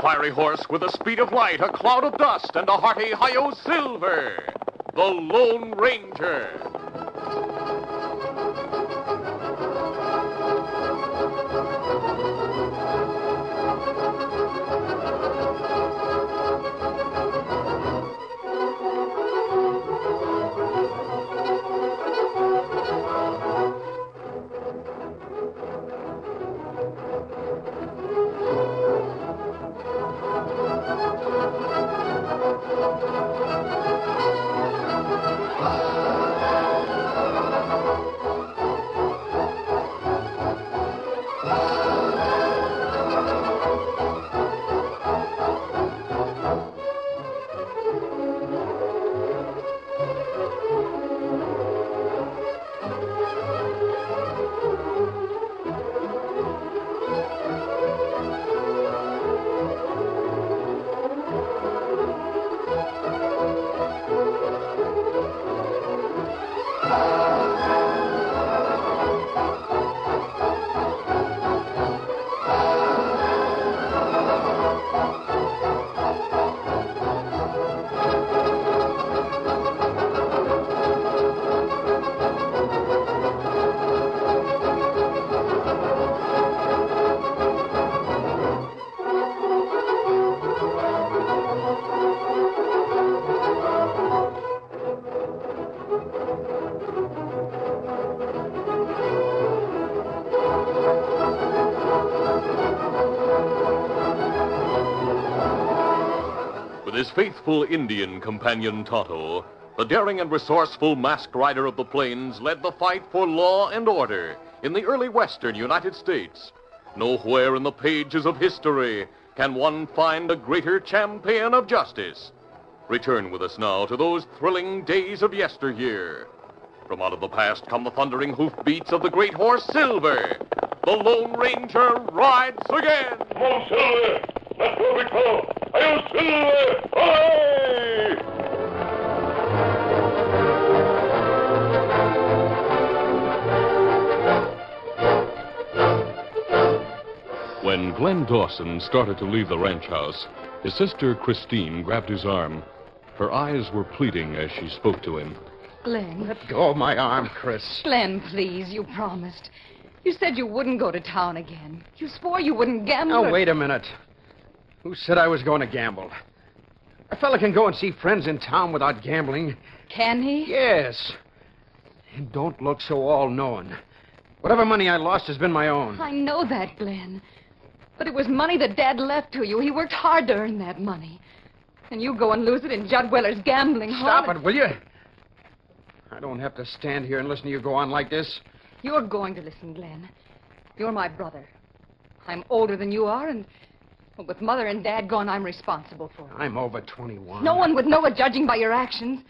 fiery horse with the speed of light, a cloud of dust, and a hearty hi-yo silver, the Lone Ranger. With his faithful Indian companion Tonto, the daring and resourceful masked rider of the plains led the fight for law and order in the early western United States. Nowhere in the pages of history can one find a greater champion of justice. Return with us now to those thrilling days of yesteryear. From out of the past come the thundering hoofbeats of the great horse Silver. The Lone Ranger rides again. Come on, Silver! Let's go, big fellow! Hi-yo, Silver! Away! When Glenn Dawson started to leave the ranch house, his sister Christine grabbed his arm. Her eyes were pleading as she spoke to him. Glenn. Let go of my arm, Chris. Glenn, please, you promised. You said you wouldn't go to town again. You swore you wouldn't gamble. Now, wait a minute. Who said I was going to gamble? A fella can go and see friends in town without gambling. Can he? Yes. And don't look so all-knowing. Whatever money I lost has been my own. I know that, Glenn. But it was money that Dad left to you. He worked hard to earn that money. And you go and lose it in Judd Weller's gambling hall. Stop it, will you? I don't have to stand here and listen to you go on like this. You're going to listen, Glenn. You're my brother. I'm older than you are, and well, with Mother and Dad gone, I'm responsible for it. I'm over 21. No one would know it, judging by your actions.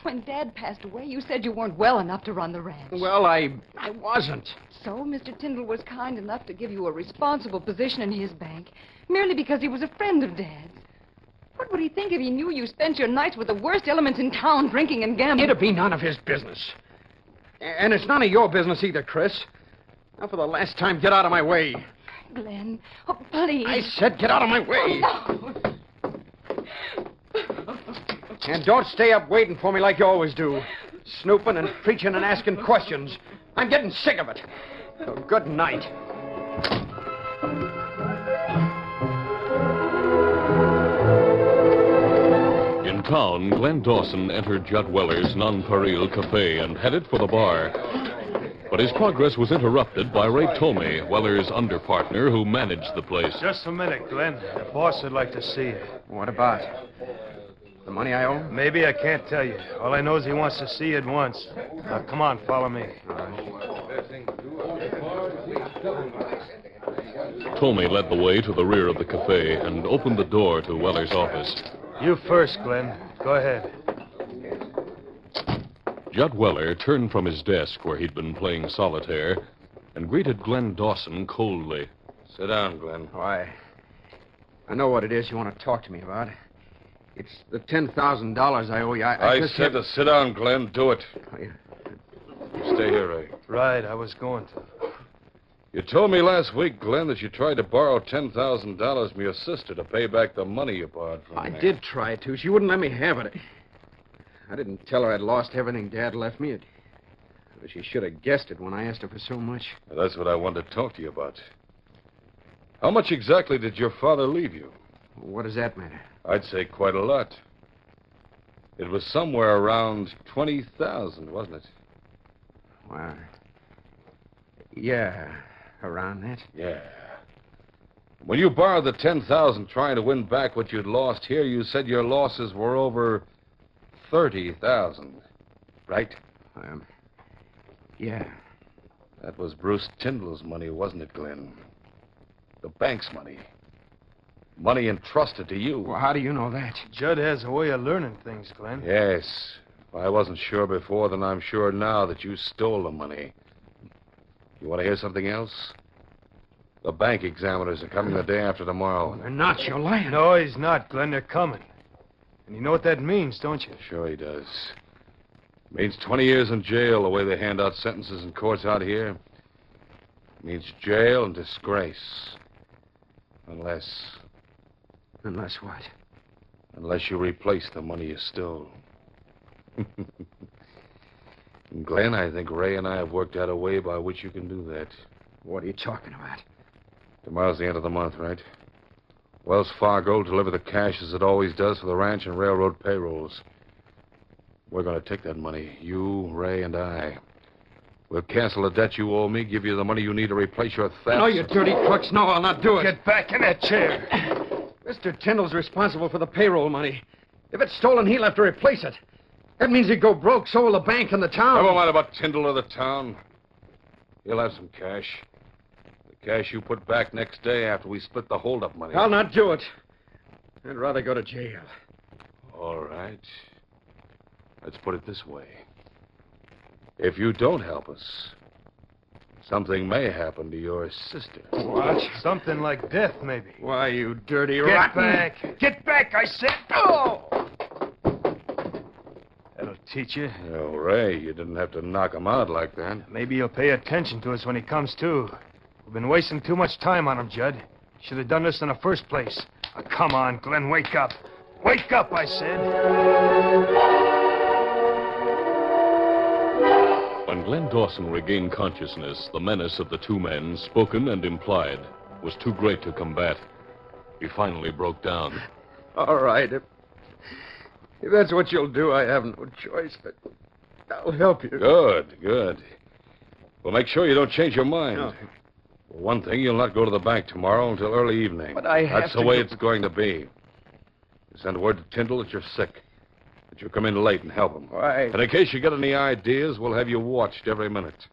When Dad passed away, you said you weren't well enough to run the ranch. Well, I wasn't. So Mr. Tyndall was kind enough to give you a responsible position in his bank, merely because he was a friend of Dad's. What would he think if he knew you spent your nights with the worst elements in town, drinking and gambling? It'd be none of his business. And it's none of your business either, Chris. Now, for the last time, get out of my way. Glenn, oh, please. I said get out of my way. Oh, no. And don't stay up waiting for me like you always do. Snooping and preaching and asking questions. I'm getting sick of it. So good night. In town, Glenn Dawson entered Judd Weller's Nonpareil Cafe and headed for the bar. But his progress was interrupted by Ray Tomey, Weller's underpartner, who managed the place. Just a minute, Glenn. The boss would like to see you. What about? The money I owe? Maybe, I can't tell you. All I know is he wants to see you at once. Now, come on, follow me. Tomey led the way to the rear of the cafe and opened the door to Weller's office. You first, Glenn. Go ahead. Judd Weller turned from his desk where he'd been playing solitaire and greeted Glenn Dawson coldly. Sit down, Glenn. Why, I know what it is you want to talk to me about. It's the $10,000 I owe you. I just said to sit down, Glenn. Do it. Oh, yeah. Stay here, Ray. Right, I was going to. You told me last week, Glenn, that you tried to borrow $10,000 from your sister to pay back the money you borrowed from I me. did try to. She wouldn't let me have it. I didn't tell her I'd lost everything Dad left me. But she should have guessed it when I asked her for so much. Well, that's what I wanted to talk to you about. How much exactly did your father leave you? What does that matter? I'd say quite a lot. It was somewhere around 20,000, wasn't it? Well, yeah, around that. Yeah. When you borrowed the 10,000 trying to win back what you'd lost here, you said your losses were over 30,000, right? Yeah. That was Bruce Tyndall's money, wasn't it, Glenn? The bank's money. Money entrusted to you. Well, how do you know that? Judd has a way of learning things, Glenn. Yes. If I wasn't sure before, then I'm sure now that you stole the money. You want to hear something else? The bank examiners are coming the day after tomorrow. They're not. You're lying. No, he's not, Glenn. They're coming. And you know what that means, don't you? Sure he does. Means 20 years in jail, the way they hand out sentences in courts out here. Means jail and disgrace. Unless what? Unless you replace the money you stole. Glenn, I think Ray and I have worked out a way by which you can do that. What are you talking about? Tomorrow's the end of the month, right? Wells Fargo will deliver the cash as it always does for the ranch and railroad payrolls. We're going to take that money, you, Ray, and I. We'll cancel the debt you owe me, give you the money you need to replace your theft. No, you dirty crooks. No, I'll not do it. Get back in that chair. Mr. Tyndall's responsible for the payroll money. If it's stolen, he'll have to replace it. That means he'd go broke, so will the bank and the town. Never mind about Tyndall or the town. He'll have some cash. The cash you put back next day after we split the hold-up money. I'll not do it. I'd rather go to jail. All right. Let's put it this way. If you don't help us, something may happen to your sister. What? Something like death, maybe. Why, you dirty Get rotten... back. Get back, I said. Oh! That'll teach you. Oh, Ray, you didn't have to knock him out like that. Maybe he'll pay attention to us when he comes to. We've been wasting too much time on him, Judd. Should have done this in the first place. Oh, come on, Glenn, wake up. Wake up, I said. When Glenn Dawson regained consciousness, the menace of the two men, spoken and implied, was too great to combat. He finally broke down. All right. If that's what you'll do, I have no choice, but I'll help you. Good, good. Well, make sure you don't change your mind. No. For one thing, you'll not go to the bank tomorrow until early evening. But I have That's to the way go- it's going to be. You send word to Tyndall that you're sick, that you'll come in late and help him. Why? And in case you get any ideas, we'll have you watched every minute.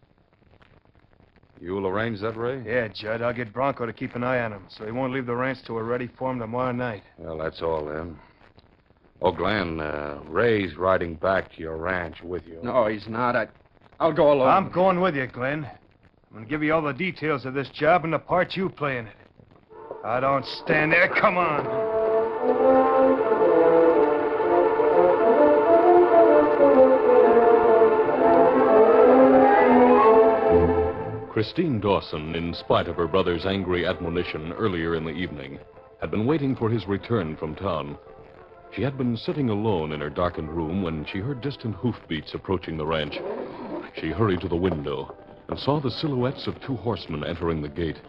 You'll arrange that, Ray? Yeah, Judd, I'll get Bronco to keep an eye on him, so he won't leave the ranch till we're ready for him tomorrow night. Well, that's all then. Oh, Glenn, Ray's riding back to your ranch with you. No, he's not. I'll go alone. I'm going with you, Glenn. I'm going to give you all the details of this job and the part you play in it. I don't stand there. Come on. Christine Dawson, in spite of her brother's angry admonition earlier in the evening, had been waiting for his return from town. She had been sitting alone in her darkened room when she heard distant hoofbeats approaching the ranch. She hurried to the window and saw the silhouettes of two horsemen entering the gate.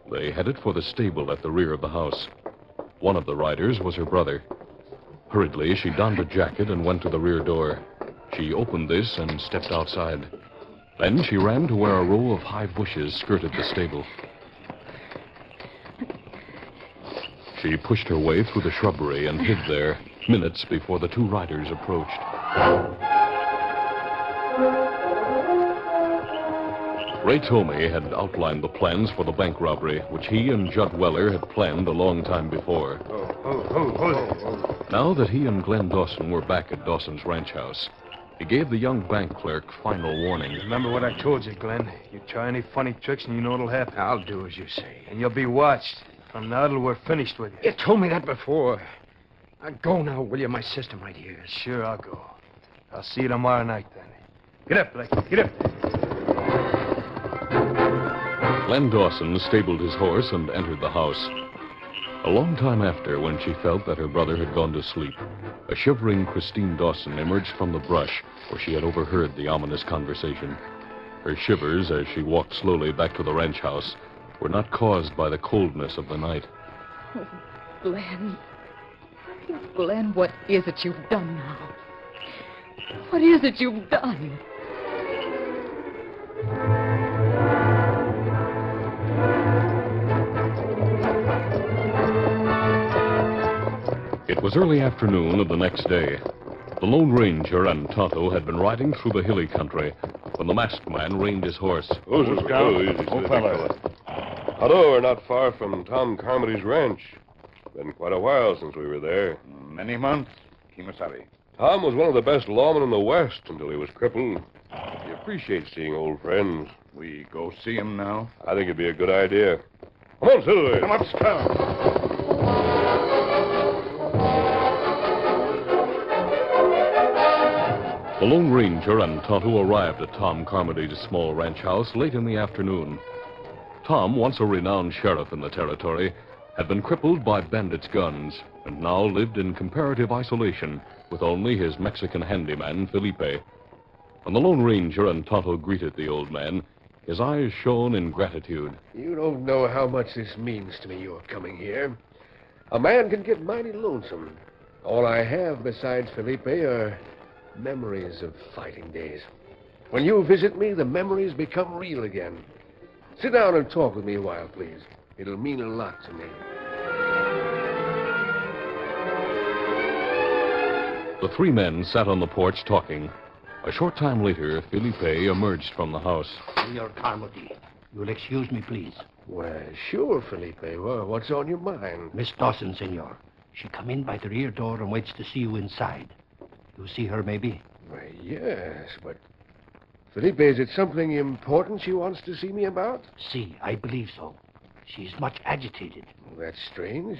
They headed for the stable at the rear of the house. One of the riders was her brother. Hurriedly, she donned a jacket and went to the rear door. She opened this and stepped outside. Then she ran to where a row of high bushes skirted the stable. She pushed her way through the shrubbery and hid there minutes before the two riders approached. Ray Tomey had outlined the plans for the bank robbery, which he and Judd Weller had planned a long time before. Now that he and Glenn Dawson were back at Dawson's ranch house, he gave the young bank clerk final warning. Remember what I told you, Glenn. You try any funny tricks and you know what'll happen. I'll do as you say. And you'll be watched. From now till we're finished with you. You told me that before. Now go now, will you? My sister might hear us. Sure, I'll go. I'll see you tomorrow night, then. Get up, Blake. Get up. Glen Dawson stabled his horse and entered the house. A long time after, when she felt that her brother had gone to sleep, a shivering Christine Dawson emerged from the brush where she had overheard the ominous conversation. Her shivers, as she walked slowly back to the ranch house, were not caused by the coldness of the night. Oh, Glenn. Glenn, what is it you've done now? What is it you've done? It was early afternoon of the next day. The Lone Ranger and Tonto had been riding through the hilly country when the masked man reined his horse. Easy, fella. Although we're not far from Tom Carmody's ranch. Been quite a while since we were there. Many months, Kimasabi. Tom was one of the best lawmen in the West until he was crippled. He appreciates seeing old friends. We go see him now? I think it'd be a good idea. Come on, Silver. Come up, Scout. The Lone Ranger and Tonto arrived at Tom Carmody's small ranch house late in the afternoon. Tom, once a renowned sheriff in the territory, had been crippled by bandits' guns and now lived in comparative isolation with only his Mexican handyman, Felipe. When the Lone Ranger and Tonto greeted the old man, his eyes shone in gratitude. You don't know how much this means to me, your coming here. A man can get mighty lonesome. All I have besides Felipe are memories of fighting days. When you visit me, the memories become real again. Sit down and talk with me a while, please. It'll mean a lot to me. The three men sat on the porch talking. A short time later, Felipe emerged from the house. Senor Carmody, you'll excuse me, please. Well, sure, Felipe. Well, what's on your mind? Miss Dawson, senor. She come in by the rear door and waits to see you inside. You see her, maybe? Why, yes, but... Felipe, is it something important she wants to see me about? Si, I believe so. She's much agitated. Well, that's strange.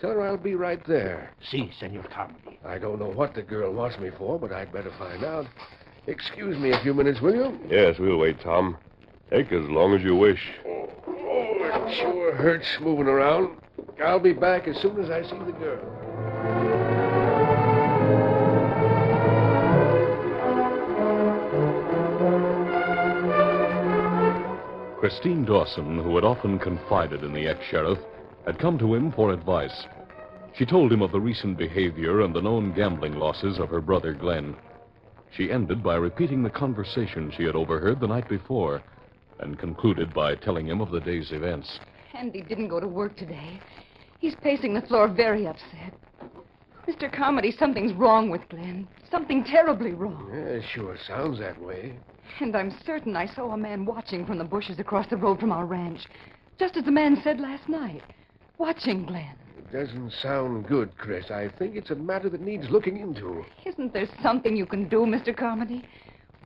Tell her I'll be right there. Si, Senor Carmody. I don't know what the girl wants me for, but I'd better find out. Excuse me a few minutes, will you? Yes, we'll wait, Tom. Take as long as you wish. Oh, it sure hurts moving around. I'll be back as soon as I see the girl. Christine Dawson, who had often confided in the ex-sheriff, had come to him for advice. She told him of the recent behavior and the known gambling losses of her brother Glenn. She ended by repeating the conversation she had overheard the night before and concluded by telling him of the day's events. Andy didn't go to work today. He's pacing the floor very upset. Mr. Carmody, something's wrong with Glenn. Something terribly wrong. Yeah, it sure sounds that way. And I'm certain I saw a man watching from the bushes across the road from our ranch. Just as the man said last night. Watching Glenn. It doesn't sound good, Chris. I think it's a matter that needs looking into. Isn't there something you can do, Mr. Carmody?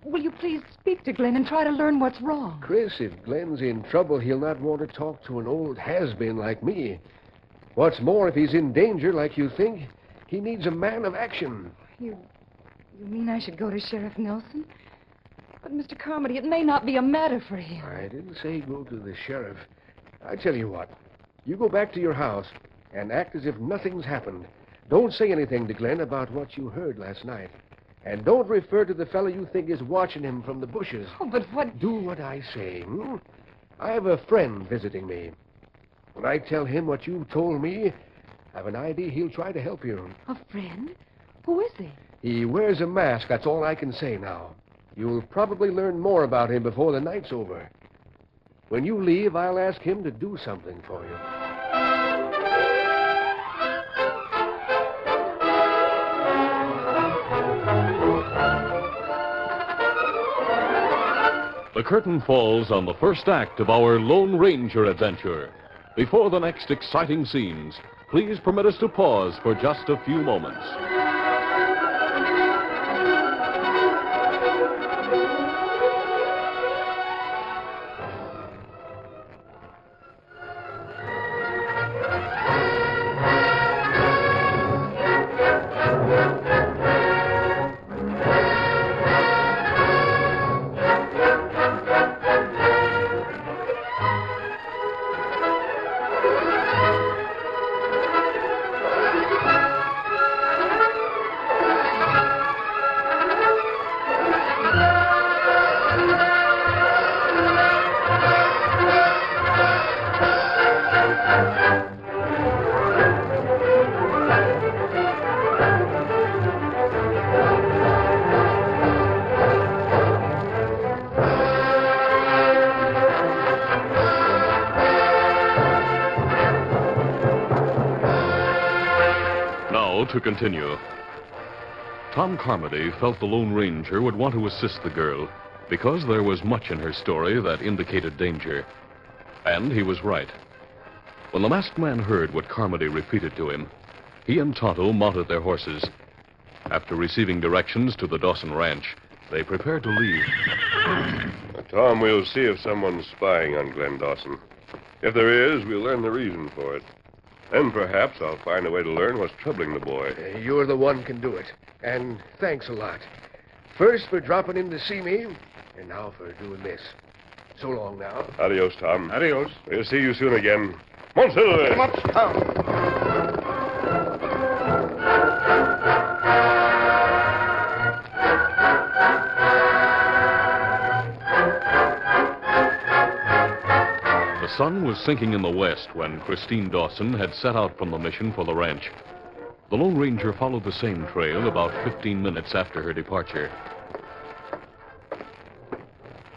Will you please speak to Glenn and try to learn what's wrong? Chris, if Glenn's in trouble, he'll not want to talk to an old has-been like me. What's more, if he's in danger like you think, he needs a man of action. You mean I should go to Sheriff Nelson? But, Mr. Carmody, it may not be a matter for him. I didn't say go to the sheriff. I tell you what. You go back to your house and act as if nothing's happened. Don't say anything to Glenn about what you heard last night. And don't refer to the fellow you think is watching him from the bushes. Oh, but what... Do what I say, hmm? I have a friend visiting me. When I tell him what you told me, I've an idea he'll try to help you. A friend? Who is he? He wears a mask, that's all I can say now. You'll probably learn more about him before the night's over. When you leave, I'll ask him to do something for you. The curtain falls on the first act of our Lone Ranger adventure. Before the next exciting scenes, please permit us to pause for just a few moments. Now to continue. Tom Carmody felt the Lone Ranger would want to assist the girl because there was much in her story that indicated danger. And he was right. When the masked man heard what Carmody repeated to him, he and Tonto mounted their horses. After receiving directions to the Dawson Ranch, they prepared to leave. Now, Tom, we'll see if someone's spying on Glenn Dawson. If there is, we'll learn the reason for it. Then perhaps I'll find a way to learn what's troubling the boy. You're the one can do it. And thanks a lot. First for dropping in to see me, and now for doing this. So long now. Adios, Tom. Adios. We'll see you soon again. Monsieur! Come up, Tom. The sun was sinking in the west when Christine Dawson had set out from the mission for the ranch. The Lone Ranger followed the same trail about 15 minutes after her departure.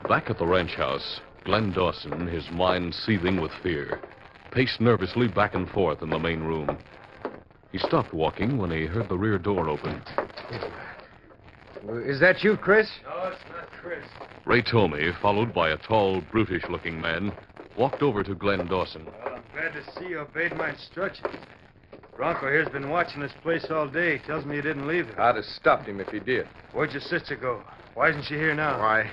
Back at the ranch house, Glenn Dawson, his mind seething with fear, paced nervously back and forth in the main room. He stopped walking when he heard the rear door open. Is that you, Chris? No, it's not Chris. Ray Tomey, followed by a tall, brutish-looking man, walked over to Glenn Dawson. Well, I'm glad to see you obeyed my instructions. Bronco here's been watching this place all day. Tells me you didn't leave it. I'd have stopped him if he did. Where'd your sister go? Why isn't she here now? Why,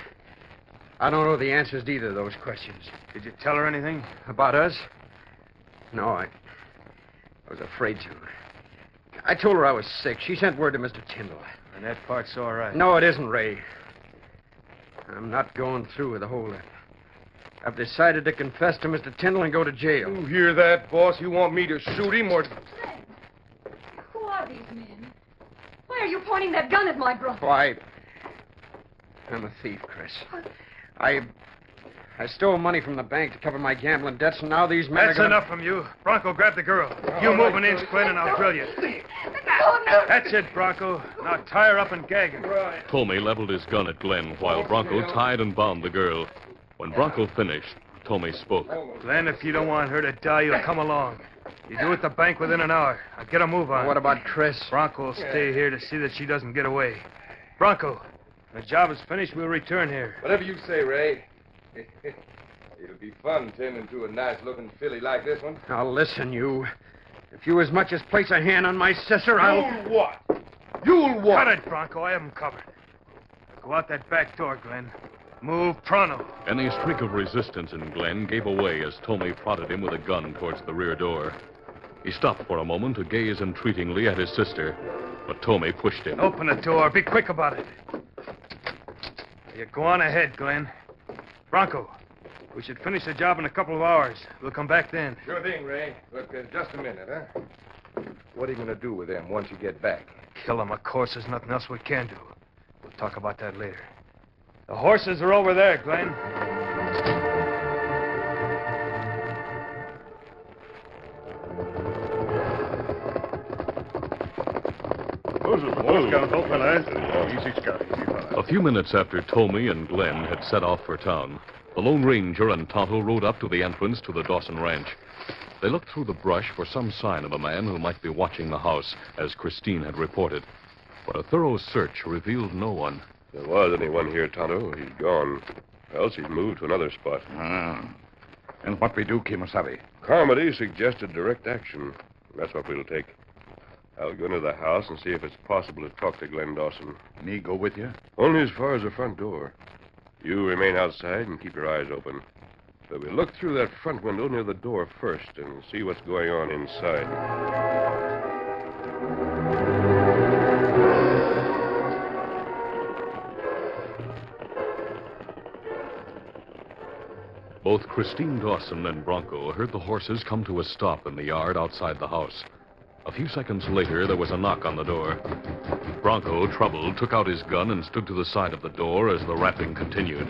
I don't know the answers to either of those questions. Did you tell her anything? About us? No, I was afraid to. I told her I was sick. She sent word to Mr. Tyndall. And that part's all right. No, it isn't, Ray. I'm not going through with the whole lot. I've decided to confess to Mr. Tyndall and go to jail. You hear that, boss? You want me to shoot him or... Who are these men? Why are you pointing that gun at my brother? Why, I'm a thief, Chris. I stole money from the bank to cover my gambling debts, and now these men That's are gonna... enough from you. Bronco, grab the girl. You move an inch, Glenn, and I'll drill you. Oh, no. That's it, Bronco. Now tie her up and gag her. Right. Tomey leveled his gun at Glenn while Bronco tied and bound the girl. When Bronco finished, Tomey spoke. Glenn, if you don't want her to die, you'll come along. You do at the bank within an hour. I'll get a move on. What about Chris? Bronco will stay here to see that she doesn't get away. Bronco, when the job is finished, we'll return here. Whatever you say, Ray. It'll be fun tending to a nice-looking filly like this one. Now, listen, you. If you as much as place a hand on my sister, I'll... You'll what? You'll what? Cut it, Bronco. I have him covered. Go out that back door, Glenn. Move pronto. Any streak of resistance in Glenn gave away as Tomey prodded him with a gun towards the rear door. He stopped for a moment to gaze entreatingly at his sister, but Tomey pushed him. Open the door. Be quick about it. You go on ahead, Glenn. Bronco, we should finish the job in a couple of hours. We'll come back then. Sure thing, Ray. But just a minute, huh? What are you going to do with them once you get back? Kill them, of course. There's nothing else we can do. We'll talk about that later. The horses are over there, Glenn. A few minutes after Tomey and Glenn had set off for town, the Lone Ranger and Tonto rode up to the entrance to the Dawson Ranch. They looked through the brush for some sign of a man who might be watching the house, as Christine had reported. But a thorough search revealed no one. If there was anyone here, Tonto, he's gone. Else he's moved to another spot. And what we do, Kimasabi? Carmody suggested direct action. That's what we'll take. I'll go into the house and see if it's possible to talk to Glenn Dawson. Me go with you? Only as far as the front door. You remain outside and keep your eyes open. But we'll look through that front window near the door first and see what's going on inside. Both Christine Dawson and Bronco heard the horses come to a stop in the yard outside the house. A few seconds later, there was a knock on the door. Bronco, troubled, took out his gun and stood to the side of the door as the rapping continued.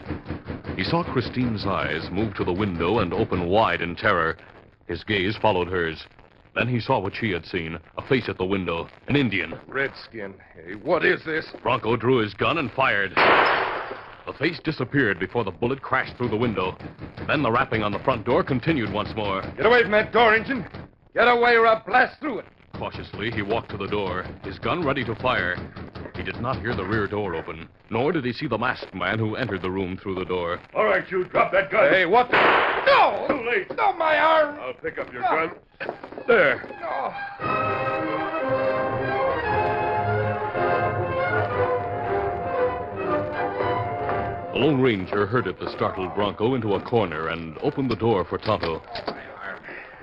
He saw Christine's eyes move to the window and open wide in terror. His gaze followed hers. Then he saw what she had seen, a face at the window, an Indian. Redskin. Hey, what is this? Bronco drew his gun and fired. The face disappeared before the bullet crashed through the window. Then the rapping on the front door continued once more. Get away from that door, Injun. Get away or I'll blast through it. Cautiously, he walked to the door, his gun ready to fire. He did not hear the rear door open, nor did he see the masked man who entered the room through the door. All right, you drop that gun. Hey, what the... No! Too late. No, my arm! I'll pick up your gun. There. No. The Lone Ranger herded the startled Bronco into a corner and opened the door for Tonto.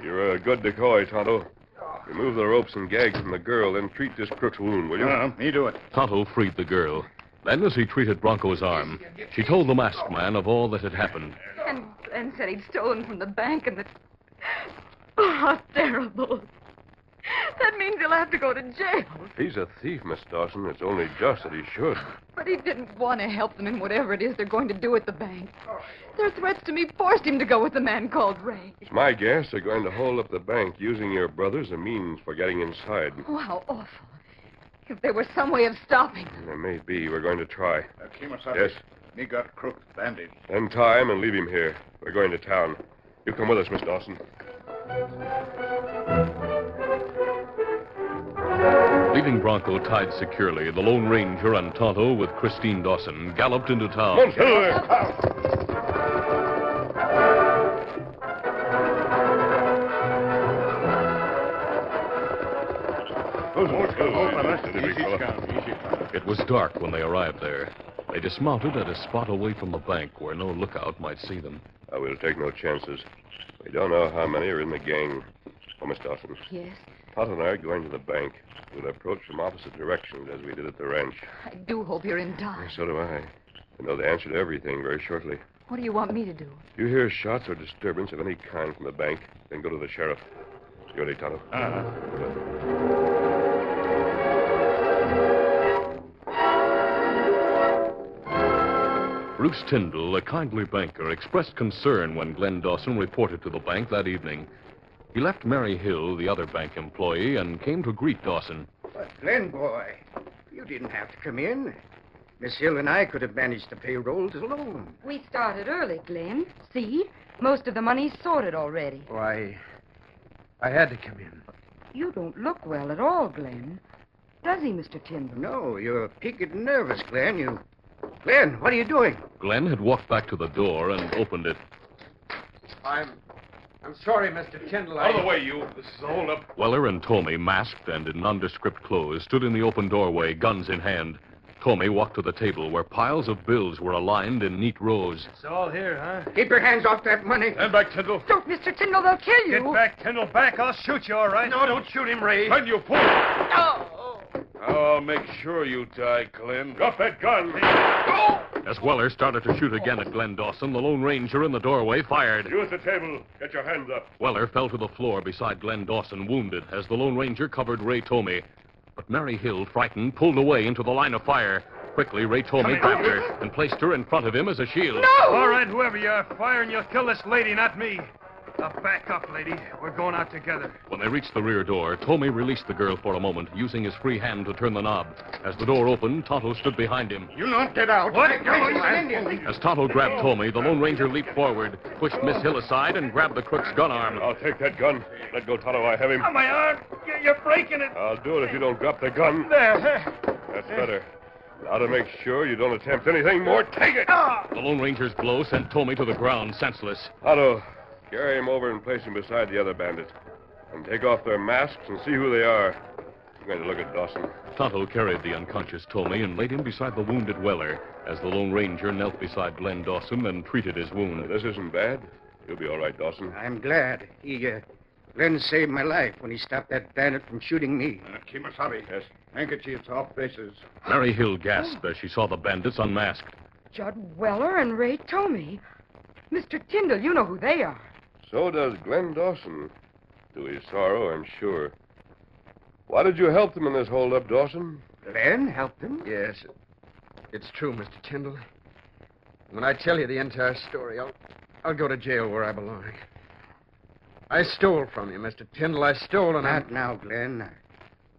You're a good decoy, Tonto. Remove the ropes and gags from the girl, then treat this crook's wound, will you? Me do it. Tonto freed the girl. Then, as he treated Bronco's arm, she told the masked man of all that had happened. And Glenn said he'd stolen from the bank and that... Oh, how terrible. That means he'll have to go to jail. He's a thief, Miss Dawson. It's only just that he should. But he didn't want to help them in whatever it is they're going to do at the bank. Their threats to me forced him to go with the man called Ray. It's my guess they're going to hold up the bank using your brother as a means for getting inside. Oh, how awful. If there were some way of stopping them. There may be. We're going to try. Kemosabe. Yes? Me got crooked bandage. Then tie him and leave him here. We're going to town. You come with us, Miss Dawson. Leaving Bronco tied securely, the Lone Ranger and Tonto with Christine Dawson galloped into town. Come on, there. It was dark when they arrived there. They dismounted at a spot away from the bank where no lookout might see them. We'll take no chances. We don't know how many are in the gang. Oh, Miss Dawson. Yes? Todd and I are going to the bank. We'll approach from opposite directions as we did at the ranch. I do hope you're in time. So do I. We'll know the answer to everything very shortly. What do you want me to do? If you hear shots or disturbance of any kind from the bank, then go to the sheriff. You ready, Tonto? Bruce Tyndall, a kindly banker, expressed concern when Glenn Dawson reported to the bank that evening. He left Mary Hill, the other bank employee, and came to greet Dawson. But, Glenn, boy, you didn't have to come in. Miss Hill and I could have managed the payrolls alone. We started early, Glenn. See? Most of the money's sorted already. Why, I had to come in. You don't look well at all, Glenn. Does he, Mr. Tyndall? No, you're peaked and nervous, Glenn. Glenn, what are you doing? Glenn had walked back to the door and opened it. I'm sorry, Mr. Tyndall. Out of the way, you. This is a hold-up. Weller and Tommy, masked and in nondescript clothes, stood in the open doorway, guns in hand. Tommy walked to the table where piles of bills were aligned in neat rows. It's all here, huh? Keep your hands off that money. Stand back, Tyndall. Don't, Mr. Tyndall, they'll kill you. Get back, Tyndall, back. I'll shoot you, all right? No, don't shoot him, Ray. Stand, you fool. Oh. I'll make sure you die, Glenn. Drop that gun. As Weller started to shoot again at Glenn Dawson, the Lone Ranger in the doorway fired. You at the table. Get your hands up. Weller fell to the floor beside Glenn Dawson, wounded, as the Lone Ranger covered Ray Tomey. But Mary Hill, frightened, pulled away into the line of fire. Quickly, Ray Tomey grabbed her and placed her in front of him as a shield. No! All right, whoever you are, fire and you'll kill this lady, not me. Now back up, lady. We're going out together. When they reached the rear door, Tomey released the girl for a moment, using his free hand to turn the knob. As the door opened, Tonto stood behind him. You not get out. What? As Tonto grabbed Tomey, the Lone Ranger leaped forward, pushed Miss Hill aside, and grabbed the crook's gun arm. I'll take that gun. Let go, Tonto. I have him. Oh, my arm. You're breaking it. I'll do it if you don't drop the gun. There. That's better. Now to make sure you don't attempt anything more, take it. The Lone Ranger's blow sent Tomey to the ground, senseless. Tonto, carry him over and place him beside the other bandit. And take off their masks and see who they are. I'm going to look at Dawson. Tonto carried the unconscious Tomey and laid him beside the wounded Weller, as the Lone Ranger knelt beside Glenn Dawson and treated his wound. This isn't bad. You'll be all right, Dawson. I'm glad. Glenn saved my life when he stopped that bandit from shooting me. Kemosabe. Yes? Handkerchiefs off faces. Mary Hill gasped as she saw the bandits unmasked. Judd Weller and Ray Tomey. Mr. Tyndall, you know who they are. So does Glenn Dawson. To his sorrow, I'm sure. Why did you help them in this holdup, Dawson? Glenn helped him? Yes, it's true, Mr. Tyndall. When I tell you the entire story, I'll go to jail where I belong. I stole from you, Mr. Tyndall. I stole and Not now, Glenn.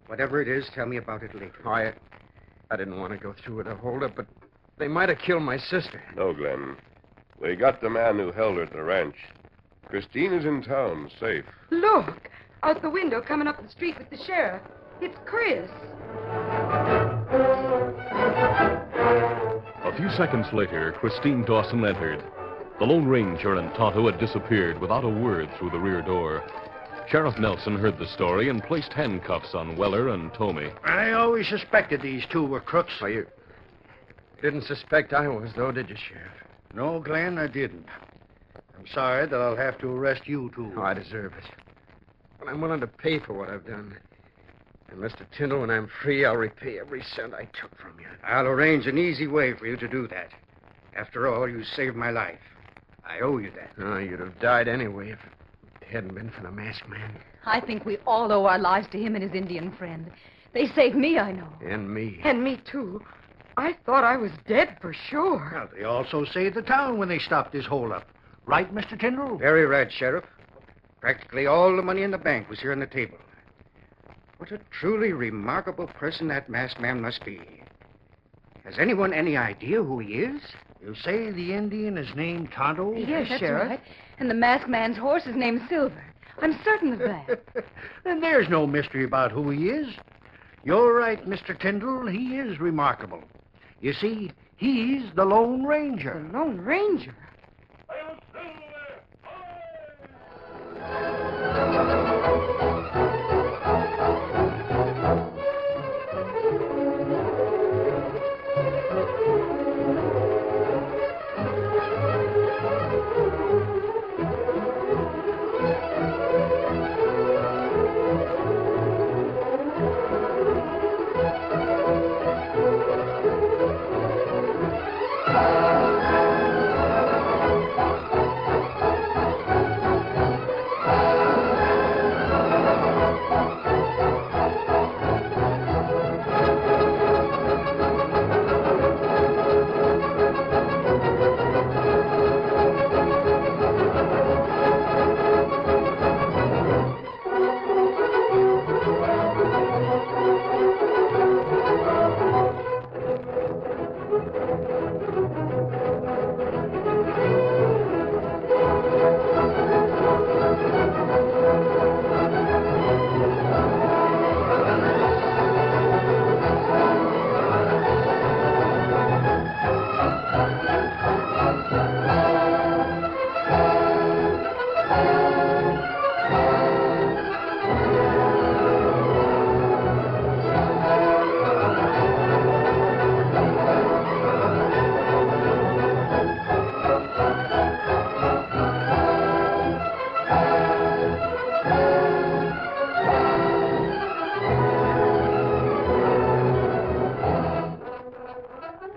Whatever it is, tell me about it later. Oh, I didn't want to go through with a holdup, but they might have killed my sister. No, Glenn. We got the man who held her at the ranch. Christine is in town, safe. Look, Out the window, coming up the street with the sheriff. It's Chris. A few seconds later, Christine Dawson entered. The Lone Ranger and Tonto had disappeared without a word through the rear door. Sheriff Nelson heard the story and placed handcuffs on Weller and Tomey. I always suspected these two were crooks. Well, you didn't suspect I was, though, did you, Sheriff? No, Glenn, I didn't. I'm sorry that I'll have to arrest you, too. Oh, I deserve it. But I'm willing to pay for what I've done. And, Mr. Tyndall, when I'm free, I'll repay every cent I took from you. I'll arrange an easy way for you to do that. After all, you saved my life. I owe you that. Oh, you'd have died anyway if it hadn't been for the masked man. I think we all owe our lives to him and his Indian friend. They saved me, I know. And me. And me, too. I thought I was dead for sure. Well, they also saved the town when they stopped this holdup. Right, Mr. Tyndall? Very right, Sheriff. Practically all the money in the bank was here on the table. What a truly remarkable person that masked man must be. Has anyone any idea who he is? You say the Indian is named Tonto? Yes, That's Sheriff. right. And the masked man's horse is named Silver. I'm certain of that. Then there's no mystery about who he is. You're right, Mr. Tyndall. He is remarkable. You see, he's the Lone Ranger. The Lone Ranger?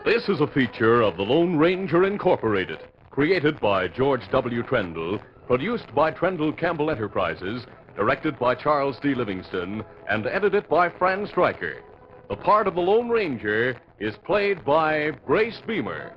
This is a feature of the Lone Ranger Incorporated, created by George W. Trendle, produced by Trendle Campbell Enterprises, directed by Charles D. Livingston, and edited by Fran Stryker. The part of the Lone Ranger is played by Grace Beamer.